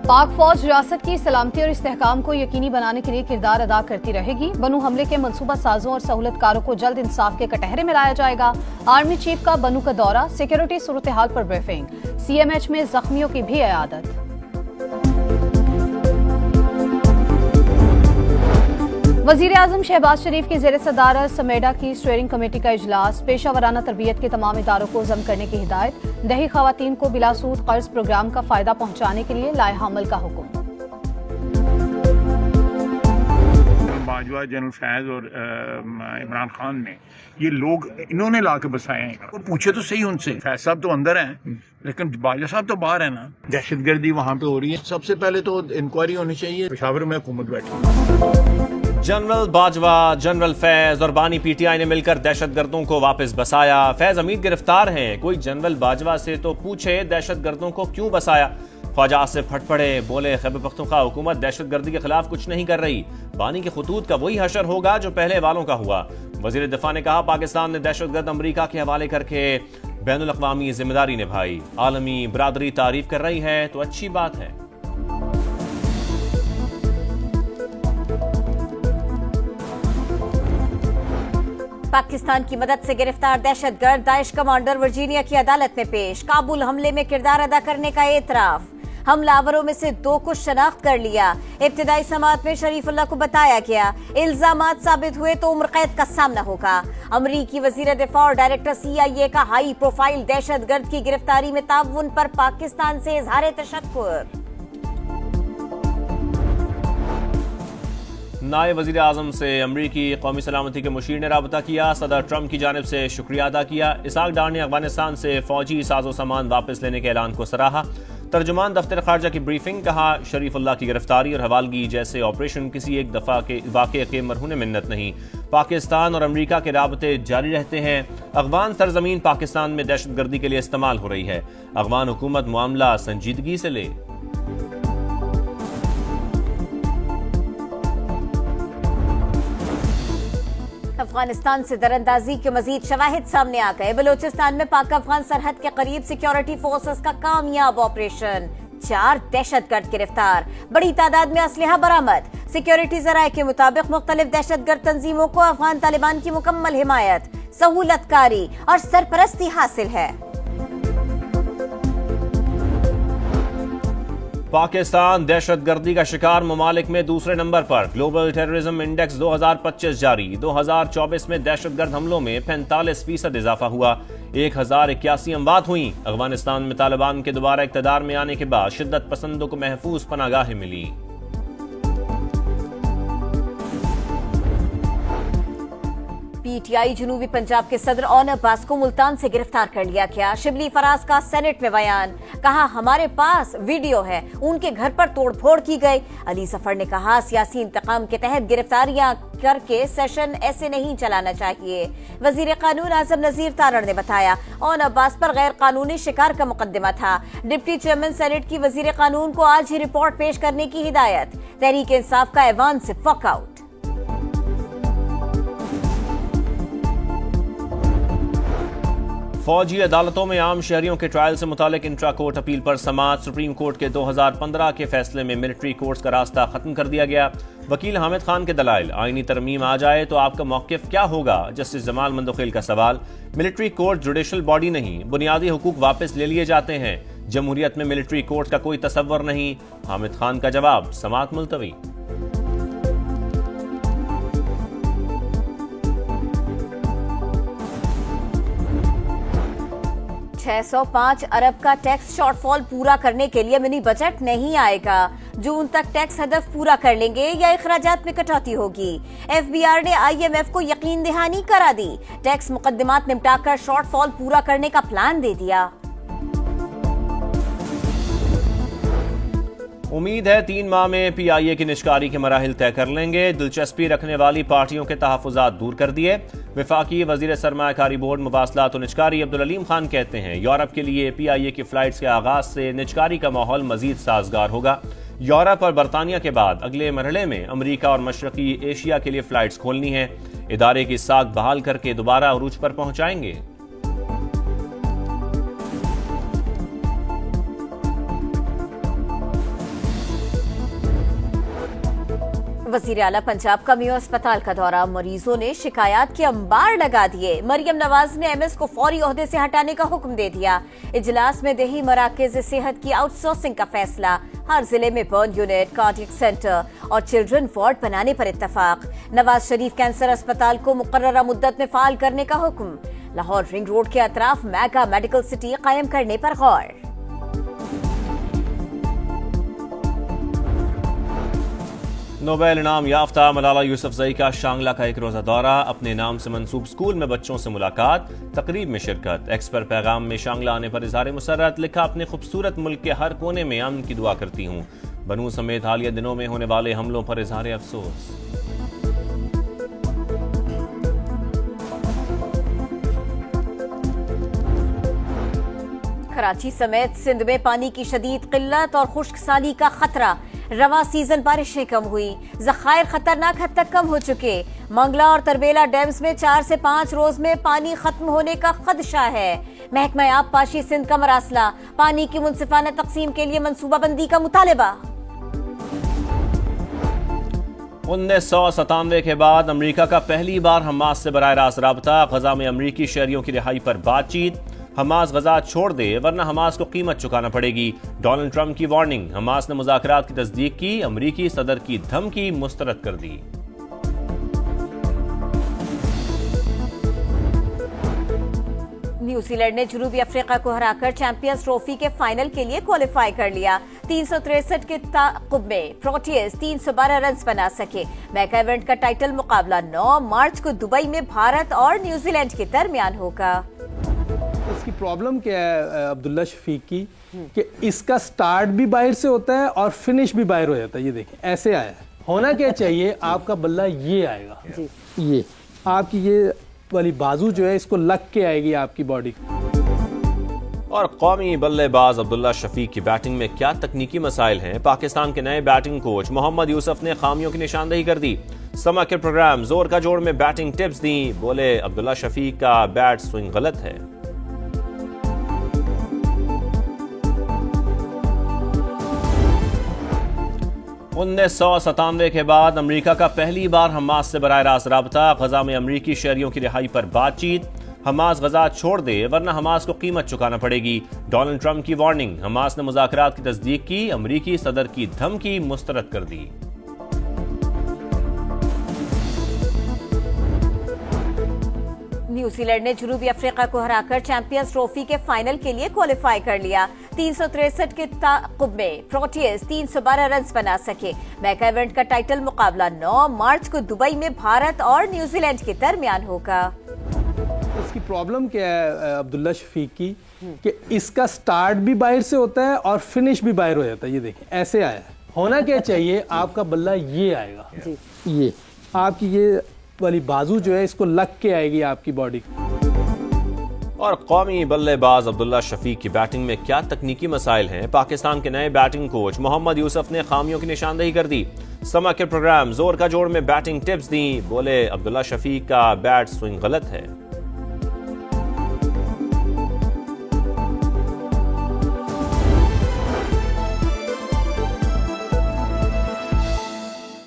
पाक फौज रियासत की सलामती और इस्तेहकाम को यकीनी बनाने के लिए किरदार अदा करती रहेगी। बनू हमले के मनसूबा साजों और सहूलतकारों को जल्द इंसाफ के कटहरे में लाया जाएगा। आर्मी चीफ का बनू का दौरा, सिक्योरिटी सूरत हाल पर ब्रीफिंग। CMH में जख्मियों की भी इयादत। वजीर आजम शहबाज शरीफ की ज़ेर सदारत समेडा की स्टीयरिंग कमेटी का इजलास, पेशा वराना तरबियत के तमाम इदारों को जम करने की हिदायत। दही खवातीन को बिलासूद कर्ज प्रोग्राम का फायदा पहुंचाने के लिए लाए हमल का हुक्म। बाजवा, जनरल फैज और इमरान खान ने ये लोग इन्होंने ला के बसाए हैं। वो पूछे तो सही उनसे, फैज साहब तो अंदर हैं लेकिन बाजवा साहब तो बाहर है ना। दहशतगर्दी वहाँ पे हो रही है, सबसे पहले तो इंक्वायरी होनी चाहिए। पेशावर में हुकूमत बैठी। जनरल बाजवा, जनरल फैज और बानी PTI ने मिलकर दहशतगर्दों को वापस बसाया। फैज अमीद गिरफ्तार हैं, कोई जनरल बाजवा से तो पूछे दहशतगर्दों को क्यों बसाया। ख्वाजा आसिफ फट पड़े, बोले खैबर पख्तूनख्वा हुकूमत दहशतगर्दी के खिलाफ कुछ नहीं कर रही। बानी के खतूत का वही हशर होगा जो पहले वालों का हुआ। वजीर दिफा ने कहा पाकिस्तान ने दहशतगर्द अमरीका के हवाले करके बैनुल अक़वामी जिम्मेदारी निभाई। आलमी बरादरी तारीफ कर रही है तो अच्छी बात है। पाकिस्तान की मदद से गिरफ्तार दहशतगर्द दाइश कमांडर वर्जीनिया की अदालत में पेश। काबुल हमले में किरदार अदा करने का एतराफ। हमलावरों में से 2 को शनाख्त कर लिया। इब्तिदाई समात में शरीफुल्लाह को बताया गया। इल्जामात साबित हुए तो उम्र कैद का सामना होगा। अमरीकी वजीर दिफा और डायरेक्टर CIA का हाई प्रोफाइल दहशतगर्द की गिरफ्तारी में ताउन पर पाकिस्तान से इजहार तशक्कुर। नायब वज़ीर आज़म से अमरीकी कौमी सलामती के मुशीर ने राबता किया। सदर ट्रंप की जानिब से शुक्रिया अदा किया। इसाक डार ने अफगानिस्तान से फौजी साजो सामान वापस लेने के ऐलान को सराहा। तर्जुमान दफ्तर खारजा की ब्रीफिंग, कहा शरीफुल्लाह की गिरफ्तारी और हवालगी जैसे ऑपरेशन किसी एक दफा के वाक़े के मरहून मिन्नत नहीं। पाकिस्तान और अमरीका के राबते जारी रहते हैं। अफगान सरजमीन पाकिस्तान में दहशतगर्दी के लिए इस्तेमाल हो रही है। अफगान हुकूमत मामला संजीदगी से ले। अफगानिस्तान से दरअंदाजी के मजीद शवाहिद सामने आ गए। बलोचिस्तान में पाक अफगान सरहद के करीब सिक्योरिटी फोर्सेस का कामयाब ऑपरेशन। 4 दहशतगर्द गिरफ्तार, बड़ी तादाद में असलहा बरामद। सिक्योरिटी जराये के मुताबिक मुख्तलिफ दहशतगर्द तंजीमों को अफगान तालिबान की मुकम्मल हिमायत, सहूलतकारी और सरपरस्ती हासिल है। पाकिस्तान दहशतगर्दी का शिकार ममालिक में दूसरे नंबर पर। ग्लोबल टेररिज्म इंडेक्स 2025 जारी। 2024 में दहशतगर्द हमलों में 45% इजाफा हुआ। 1081 अमवात हुई। अफगानिस्तान में तालिबान के दोबारा इक़्तिदार में आने के बाद शिद्दत पसंदों को महफूज पनागाहें मिली। PTI जनूबी पंजाब के सदर ओन अब्बास को मुल्तान से गिरफ्तार कर लिया गया। शिबली फराज का सेनेट में बयान, कहा हमारे पास वीडियो है, उनके घर पर तोड़फोड़ की गई। अली सफर ने कहा सियासी इंतकाम के तहत गिरफ्तारियां करके सेशन ऐसे नहीं चलाना चाहिए। वजीर कानून आजम नजीर तारड़ ने बताया ओन अब्बास पर गैर कानूनी शिकार का मुकदमा था। डिप्टी चेयरमैन सेनेट की वजीर कानून को आज ही रिपोर्ट पेश करने की हिदायत। तहरीक इंसाफ का ऐवान से वॉकआउट। फौजी अदालतों में आम शहरियों के ट्रायल से मुतालिक इंट्रा कोर्ट अपील पर समाअत। सुप्रीम कोर्ट के 2015 के फैसले में मिलिट्री कोर्ट्स का रास्ता खत्म कर दिया गया। वकील हामिद खान के दलाइल, आईनी तरमीम आ जाए तो आपका मौक़िफ़ क्या होगा। जस्टिस जमाल मंदोखिल का सवाल, मिलिट्री कोर्ट जुडिशल बॉडी नहीं, बुनियादी हुकूक वापस ले लिए जाते हैं। जमहूरियत में मिलिट्री कोर्ट का कोई तसव्वुर नहीं। हामिद खान का जवाब, समाअत मुलतवी। 605 अरब का टैक्स शॉर्टफॉल पूरा करने के लिए मिनी बजट नहीं आएगा। जून तक टैक्स हदफ पूरा कर लेंगे या इखराजात में कटौती होगी। FBR ने IMF को यकीन दहानी करा दी। टैक्स मुकदमात निपटाकर शॉर्टफॉल पूरा करने का प्लान दे दिया। उम्मीद है 3 माह में PIA की निष्कारी के मराहिल तय कर लेंगे। दिलचस्पी रखने वाली पार्टियों के तहफ़्फ़ुज़ात दूर कर दिए। वफाकी वज़ीर सरमायाकारी बोर्ड मुवासलात और निजकारी अब्दुल अलीम खान कहते हैं यूरोप के लिए PIA की फ्लाइट्स के आगाज से निजकारी का माहौल मजीद साजगार होगा। यूरोप और बरतानिया के बाद अगले मरहले में अमरीका और मशरकी एशिया के लिए फ्लाइट्स खोलनी है। इदारे की साख बहाल करके दोबारा उरूज पर पहुंचाएंगे। वजीर आला पंजाब का मियो अस्पताल का दौरा, मरीजों ने शिकायत के अंबार लगा दिए। मरियम नवाज ने एमएस को फौरी ओहदे से हटाने का हुक्म दे दिया। इजलास में देही मराकज सेहत की आउटसोर्सिंग का फैसला, हर जिले में बर्न यूनिट, कार्डियक सेंटर और चिल्ड्रन वार्ड बनाने पर इत्तफाक। नवाज शरीफ कैंसर अस्पताल को मुकर्ररा मुद्दत में फाल करने का हुक्म। लाहौर रिंग रोड के अतराफ मेगा मेडिकल सिटी कायम करने पर गौर। नोबेल इनाम याफ्ता मलाला यूसुफजई का शांगला का एक रोजा दौरा, अपने नाम से मंसूब स्कूल में बच्चों से मुलाकात, तकरीब में शिरकत। एक्स पर पैगाम में शांगला आने पर इजहार मुसर्रत, लिखा अपने खूबसूरत मुल्क के हर कोने में अमन की दुआ करती हूँ। बनू समेत हालिया दिनों में होने वाले हमलों पर इजहार अफसोस। कराची समेत सिंध में पानी की शदीद किल्लत और खुश्क साली का खतरा। रवां सीजन बारिशें कम हुई, जखायर खतरनाक हद तक कम हो चुके। मंगला और तरबेला डैम्स में 4 से 5 रोज में पानी खत्म होने का खदशा है। महकमा आब पाशी सिंध का मरासला, पानी की मुनसिफाना तकसीम के लिए मनसूबाबंदी का मुतालबा। 1997 के बाद अमरीका का पहली बार हमास से बराह रास्त राबता, गजा में अमरीकी शहरियों की रिहाई पर बातचीत। हमास गजा छोड़ दे वरना हमास को कीमत चुकाना पड़ेगी, डोनाल्ड ट्रंप की वार्निंग। हमास ने मुज़ाकरात की तस्दीक की, अमरीकी सदर की धमकी मुस्तरद कर दी। न्यूजीलैंड ने जनूबी अफ्रीका को हराकर चैंपियंस ट्रॉफी के फाइनल के लिए क्वालिफाई कर लिया। 363 के ताक़ुब में प्रोटियस 312 रन बना सके। मेगा इवेंट का टाइटल मुकाबला 9 मार्च को दुबई में भारत और न्यूजीलैंड के दरमियान होगा। इसकी प्रॉब्लम क्या है अब्दुल्ला शफीक की, कि इसका स्टार्ट भी बाहर से होता है और फिनिश भी बाहर हो जाता है। ये देखिए ऐसे आया है, होना क्या चाहिए, आपका बल्ला ये आएगा, ये आपकी ये वाली बाजू जो है इसको लग के आएगी आपकी बॉडी। और कौमी बल्लेबाज अब्दुल्ला शफीक की बैटिंग में क्या तकनीकी मसाइल हैं। पाकिस्तान के नए बैटिंग कोच मोहम्मद यूसुफ ने खामियों की निशानदेही कर दी। समा के प्रोग्राम जोर का जोड़ में बैटिंग टिप्स दी, बोले अब्दुल्ला शफीक का बैट स्विंग गलत है। 1997 के बाद अमरीका का पहली बार हमास से बराह रास्त राबता, गजा में अमरीकी शहरियों की रिहाई पर बातचीत। हमास गजा छोड़ दे वरना हमास को कीमत चुकाना पड़ेगी, डोनाल्ड ट्रंप की वार्निंग। हमास ने मुज़ाकरात की तस्दीक की, अमरीकी सदर की धमकी मुस्तरद कर दी। न्यूजीलैंड ने जनूबी अफ्रीका को हराकर चैंपियंस ट्रॉफी के फाइनल के लिए क्वालिफाई कर लिया। 363 के ताक़ुब में प्रोटियस 312 रन बना सके। मेगा इवेंट का टाइटल मुकाबला 9 मार्च को दुबई में भारत और न्यूजीलैंड के दरमियान होगा। इसकी प्रॉब्लम क्या है अब्दुल्ला शफीक की, कि इसका स्टार्ट भी बाहर से होता है और फिनिश भी बाहर हो जाता है। ये देखिए ऐसे आया है, होना क्या चाहिए, आपका बल्ला ये आएगा, ये आपकी ये वाली बाजू जो है इसको लग के आएगी आपकी बॉडी। और कौमी बल्लेबाज अब्दुल्ला शफीक की बैटिंग में क्या तकनीकी मसाइल हैं। पाकिस्तान के नए बैटिंग कोच मोहम्मद यूसुफ ने खामियों की निशानदेही कर दी। समा के प्रोग्राम जोर का जोड़ में बैटिंग टिप्स दी, बोले अब्दुल्ला शफीक का बैट स्विंग गलत है।